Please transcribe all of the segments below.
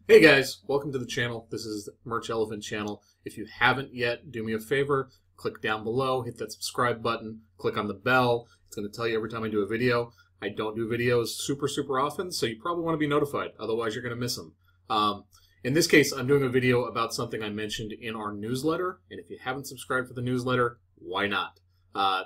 Hey guys, welcome to the channel. This is Merch Elephant channel. If you haven't yet, do me a favor, click down below, hit that subscribe button, click on the bell. It's going to tell you every time I do a video. I don't do videos super often, so you probably want to be notified. Otherwise, you're going to miss them. In this case, I'm doing a video about something I mentioned in our newsletter, and if you haven't subscribed for the newsletter, why not?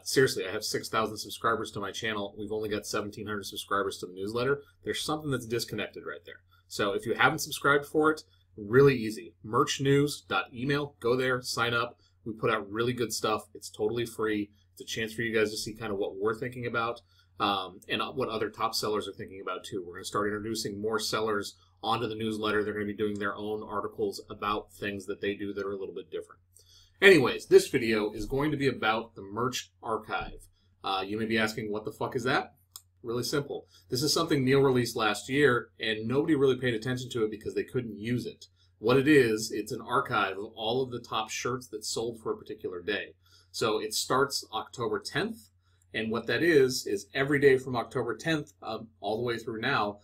Seriously, I have 6,000 subscribers to my channel. We've only got 1,700 subscribers to the newsletter. There's something that's disconnected right there. So if you haven't subscribed for it, really easy. Merchnews.email. Go there, sign up. We put out really good stuff. It's totally free. It's a chance for you guys to see kind of what we're thinking about and what other top sellers are thinking about too. We're going to start introducing more sellers onto the newsletter. They're going to be doing their own articles about things that they do that are a little bit different. Anyways, this video is going to be about the merch archive. You may be asking, what the fuck is that? Really simple. This is something Neil released last year, and nobody really paid attention to it because they couldn't use it. What it is, it's an archive of all of the top shirts that sold for a particular day. So it starts October 10th, and what that is every day from October 10th all the way through now,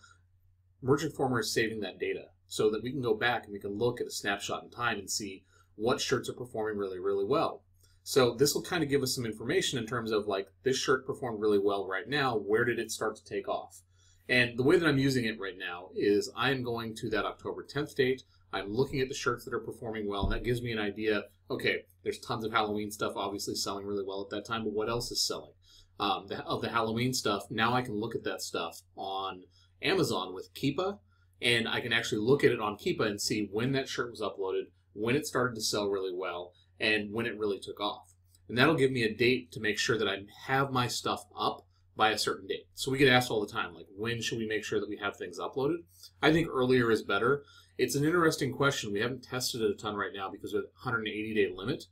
Merch Informer is saving that data so that we can go back and we can look at a snapshot in time and see what shirts are performing really well. So this will kind of give us some information in terms of like, this shirt performed really well right now. Where did it start to take off? And the way that I'm using it right now is I'm going to that October 10th date. I'm looking at the shirts that are performing well, and that gives me an idea. Okay, there's tons of Halloween stuff obviously selling really well at that time, but what else is selling? Of the Halloween stuff, now I can look at that stuff on Amazon with Keepa, and I can actually look at it on Keepa and see when that shirt was uploaded, when it started to sell really well, and when it really took off. And that'll give me a date to make sure that I have my stuff up by a certain date. So we get asked all the time, like, when should we make sure that we have things uploaded? I think earlier is better. It's an interesting question. We haven't tested it a ton right now because of the 180-day limit.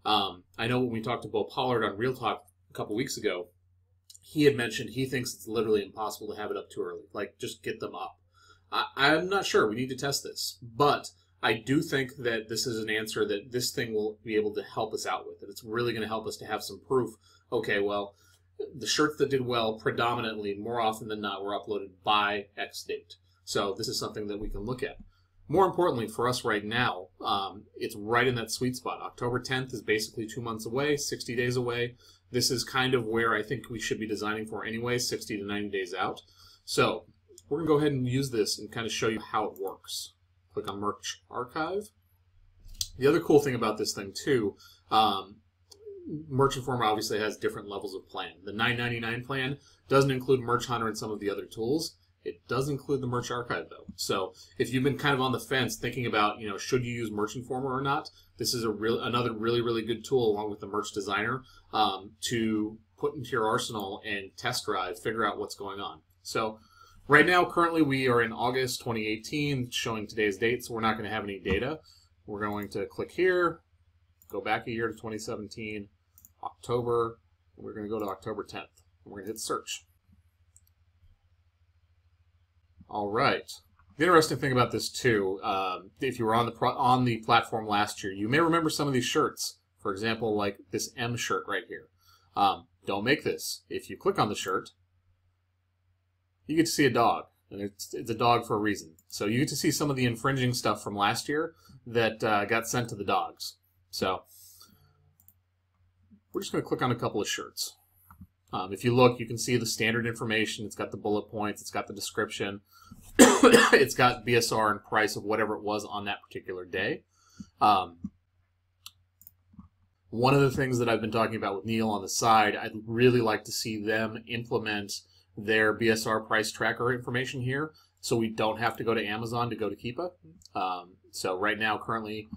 I know when we talked to Bo Pollard on Real Talk a couple weeks ago, he had mentioned he thinks it's literally impossible to have it up too early. Like, just get them up. I'm not sure. We need to test this. But I do think that this is an answer that this thing will be able to help us out with. That it's really going to help us to have some proof. Okay, well, the shirts that did well predominantly, more often than not, were uploaded by X date. So this is something that we can look at. More importantly for us right now, it's right in that sweet spot. October 10th is basically 2 months away, 60 days away. This is kind of where I think we should be designing for anyway, 60 to 90 days out. So we're going to go ahead and use this and kind of show you how it works. Click on Merch Archive. The other cool thing about this thing too, Merch Informer obviously has different levels of plan. The $9.99 plan doesn't include Merch Hunter and some of the other tools. It does include the Merch Archive though. So if you've been kind of on the fence thinking about, should you use Merch Informer or not, this is another really good tool along with the Merch Designer to put into your arsenal and test drive, figure out what's going on. So right now, currently, we are in August 2018, showing today's date, so we're not going to have any data. We're going to click here, go back a year to 2017, October, and we're going to go to October 10th. And we're going to hit search. All right. The interesting thing about this, too, if you were on the platform last year, you may remember some of these shirts. For example, like this M shirt right here. Don't make this. If you click on the shirt, you get to see a dog, and it's a dog for a reason. So you get to see some of the infringing stuff from last year that got sent to the dogs. So we're just going to click on a couple of shirts. If you look, you can see the standard information. It's got the bullet points. It's got the description. It's got BSR and price of whatever it was on that particular day. One of the things that I've been talking about with Neil on the side, I'd really like to see them implement their BSR price tracker information here, so we don't have to go to Amazon to go to Keepa. So right now, currently,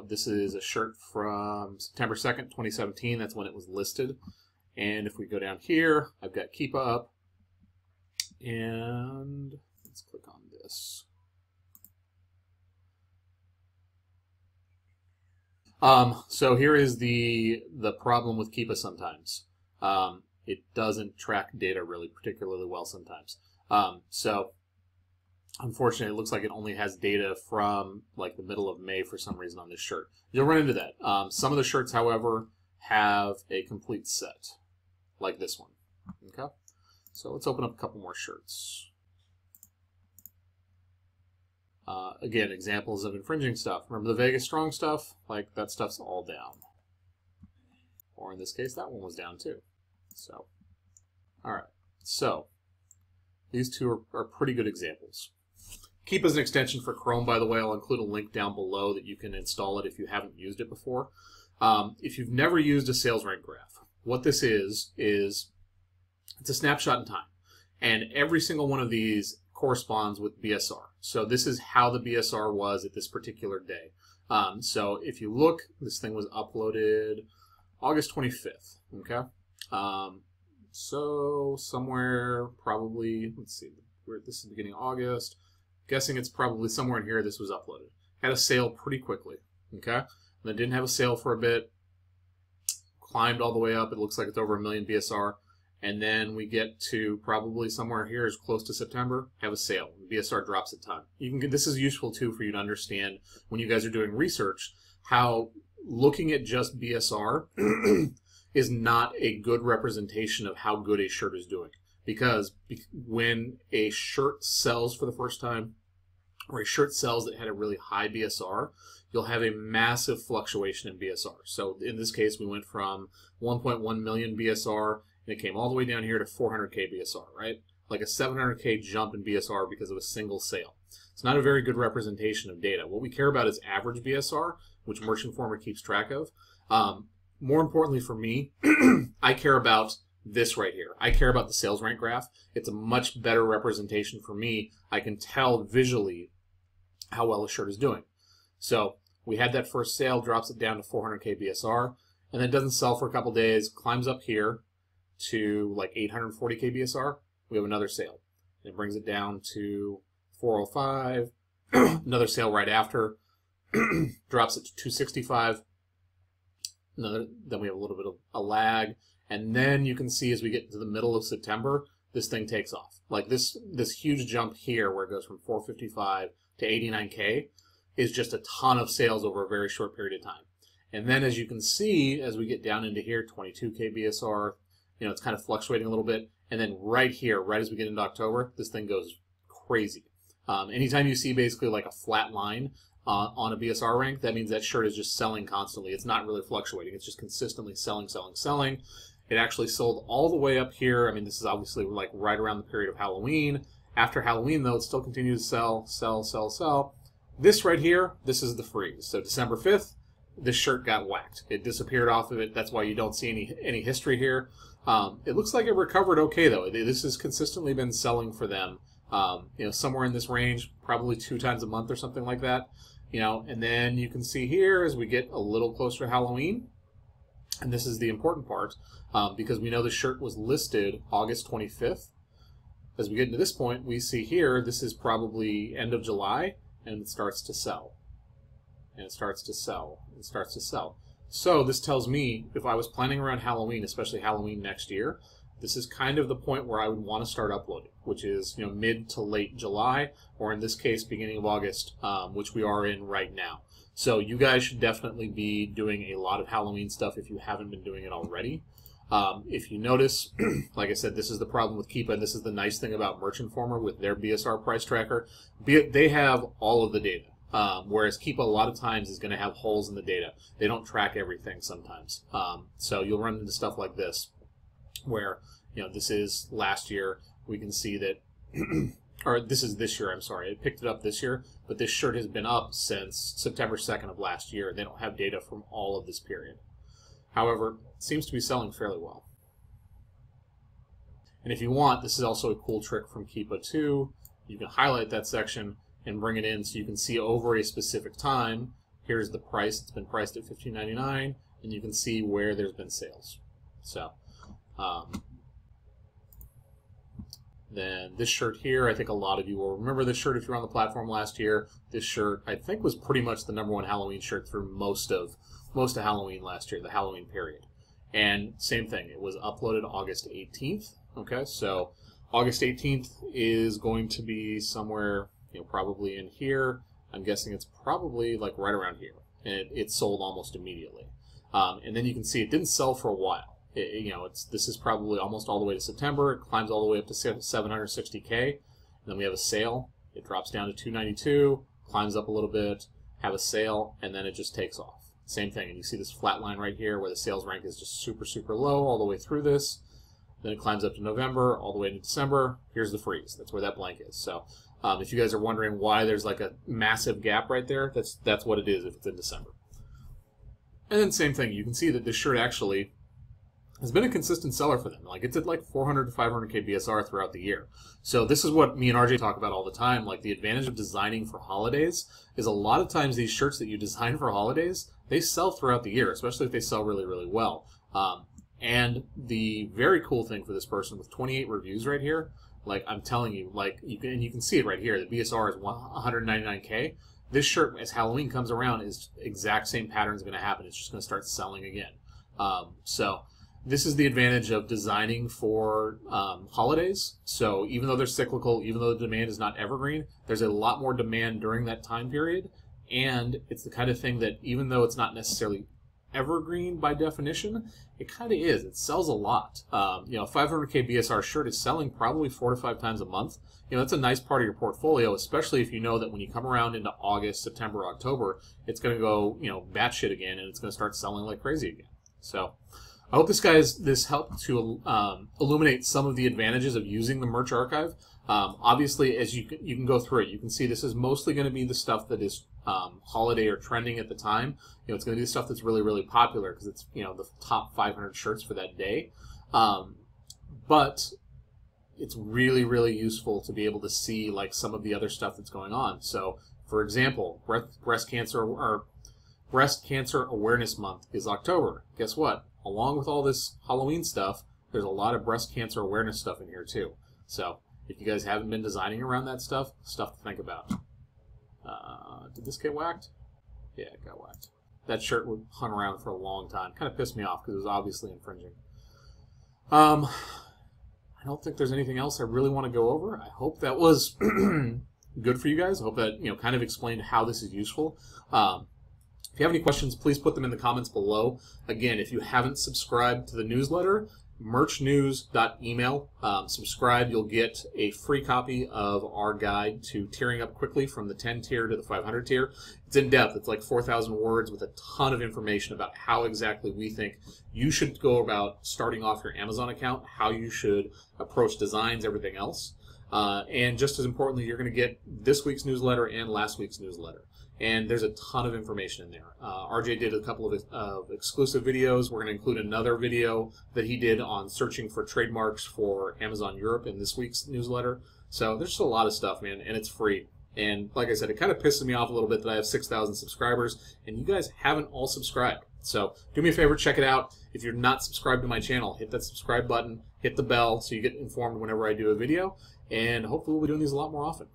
this is a shirt from September 2nd, 2017. That's when it was listed. And if we go down here, I've got Keepa up, and let's click on this. So here is the problem with Keepa sometimes. It doesn't track data really particularly well sometimes. So unfortunately, it looks like it only has data from like the middle of May for some reason on this shirt. You'll run into that. Some of the shirts, however, have a complete set, like this one. Okay, so let's open up a couple more shirts. Again, examples of infringing stuff. Remember the Vegas Strong stuff? Like, that stuff's all down. Or in this case, that one was down too. So, all right. So, these two are pretty good examples. Keepa is an extension for Chrome, by the way. I'll include a link down below that you can install it if you haven't used it before. If you've never used a sales rank graph, what this is it's a snapshot in time. And every single one of these corresponds with BSR. So this is how the BSR was at this particular day. So if you look, this thing was uploaded August 25th, okay? So somewhere probably, let's see, this is the beginning of August. Guessing it's probably somewhere in here this was uploaded. Had a sale pretty quickly, okay? And then didn't have a sale for a bit. Climbed all the way up. It looks like it's over 1 million BSR. And then we get to probably somewhere here is close to September, have a sale. BSR drops a ton. This is useful too for you to understand when you guys are doing research how looking at just BSR is not a good representation of how good a shirt is doing. Because when a shirt sells for the first time, or a shirt sells that had a really high BSR, you'll have a massive fluctuation in BSR. So in this case, we went from 1.1 million BSR, and it came all the way down here to 400K BSR, right? Like a 700K jump in BSR because of a single sale. It's not a very good representation of data. What we care about is average BSR, which Merchant Informer keeps track of. More importantly for me, I care about this right here. I care about the sales rank graph. It's a much better representation for me. I can tell visually how well a shirt is doing. So we had that first sale, drops it down to 400K BSR, and then doesn't sell for a couple days, climbs up here to like 840K BSR. We have another sale. It brings it down to 405. Another sale right after. Drops it to 265. Then we have a little bit of a lag. And then you can see as we get into the middle of September, this thing takes off. Like this huge jump here where it goes from 455 to 89K is just a ton of sales over a very short period of time. And then as you can see, as we get down into here, 22K BSR, it's kind of fluctuating a little bit. And then right here, right as we get into October, this thing goes crazy. Anytime you see basically like a flat line on a BSR rank, that means that shirt is just selling constantly. It's not really fluctuating. It's just consistently selling, selling, selling. It actually sold all the way up here. I mean, this is obviously like right around the period of Halloween. After Halloween, though, it still continues to sell, sell, sell, sell. This right here, this is the freeze. So December 5th, this shirt got whacked. It disappeared off of it. That's why you don't see any history here. It looks like it recovered okay, though. This has consistently been selling for them, somewhere in this range, probably 2 times a month or something like that. And then you can see here as we get a little closer to Halloween, and this is the important part, because we know the shirt was listed August 25th. As we get into this point, we see here, this is probably end of July, and it starts to sell. And it starts to sell. It starts to sell. So this tells me, if I was planning around Halloween, especially Halloween next year, this is kind of the point where I would want to start uploading, which is mid to late July, or in this case, beginning of August, which we are in right now. So you guys should definitely be doing a lot of Halloween stuff if you haven't been doing it already. If you notice, like I said, this is the problem with Keepa, and this is the nice thing about Merchant Informer with their BSR price tracker. They have all of the data, whereas Keepa a lot of times is going to have holes in the data. They don't track everything sometimes. So you'll run into stuff like this, where this is last year. We can see that, or this is this year, I'm sorry. I picked it up this year, but this shirt has been up since September 2nd of last year. They don't have data from all of this period. However, it seems to be selling fairly well. And if you want, this is also a cool trick from Keepa too. You can highlight that section and bring it in so you can see over a specific time. Here's the price. It's been priced at $15.99, and you can see where there's been sales. So, then this shirt here, I think a lot of you will remember this shirt if you were on the platform last year. This shirt, I think, was pretty much the #1 Halloween shirt through most of Halloween last year, the Halloween period. And same thing, it was uploaded August 18th. Okay, so August 18th is going to be somewhere, probably in here. I'm guessing it's probably like right around here. And it sold almost immediately. And then you can see it didn't sell for a while. This is probably almost all the way to September. It climbs all the way up to 760K. And then we have a sale. It drops down to 292, climbs up a little bit, have a sale, and then it just takes off. Same thing, and you see this flat line right here where the sales rank is just super, super low all the way through this. Then it climbs up to November, all the way to December. Here's the freeze. That's where that blank is. So if you guys are wondering why there's like a massive gap right there, that's what it is if it's in December. And then same thing, you can see that this shirt actually has been a consistent seller for them. Like it's at like 400 to 500K BSR throughout the year. So this is what me and RJ talk about all the time. Like the advantage of designing for holidays is a lot of times these shirts that you design for holidays, they sell throughout the year, especially if they sell really, really well. And the very cool thing for this person with 28 reviews right here, like I'm telling you, like you can see it right here. The BSR is 199K. This shirt, as Halloween comes around, is exact same pattern is going to happen. It's just going to start selling again. So this is the advantage of designing for holidays. So even though they're cyclical, even though the demand is not evergreen, there's a lot more demand during that time period. And it's the kind of thing that even though it's not necessarily evergreen by definition, it kind of is. It sells a lot. You know, a 500K BSR shirt is selling probably 4 to 5 times a month. You know, that's a nice part of your portfolio, especially if you know that when you come around into August, September, October, it's going to go, you know, batshit again, and it's going to start selling like crazy again. So I hope this helped to illuminate some of the advantages of using the merch archive. Obviously, as you can go through it, you can see this is mostly going to be the stuff that is holiday or trending at the time. You know, it's going to be the stuff that's really, really popular because it's, you know, the top 500 shirts for that day. But it's really, really useful to be able to see like some of the other stuff that's going on. So, for example, breast cancer awareness month is October. Guess what? Along with all this Halloween stuff, there's a lot of breast cancer awareness stuff in here too. So if you guys haven't been designing around that stuff to think about. Did this get whacked? Yeah, it got whacked. That shirt would hunt around for a long time. Kind of pissed me off because it was obviously infringing. I don't think there's anything else I really want to go over. I hope that was good for you guys. I hope that, you know, kind of explained how this is useful. If you have any questions, please put them in the comments below. Again, if you haven't subscribed to the newsletter, merchnews.email. Subscribe, you'll get a free copy of our guide to tiering up quickly from the 10 tier to the 500 tier. It's in depth. It's like 4,000 words with a ton of information about how exactly we think you should go about starting off your Amazon account, how you should approach designs, everything else. And just as importantly, you're going to get this week's newsletter and last week's newsletter. And there's a ton of information in there. RJ did a couple of exclusive videos. We're going to include another video that he did on searching for trademarks for Amazon Europe in this week's newsletter. So there's just a lot of stuff, man, and it's free. And like I said, it kind of pisses me off a little bit that I have 6,000 subscribers, and you guys haven't all subscribed. So do me a favor, check it out. If you're not subscribed to my channel, hit that subscribe button, hit the bell so you get informed whenever I do a video, and hopefully we'll be doing these a lot more often.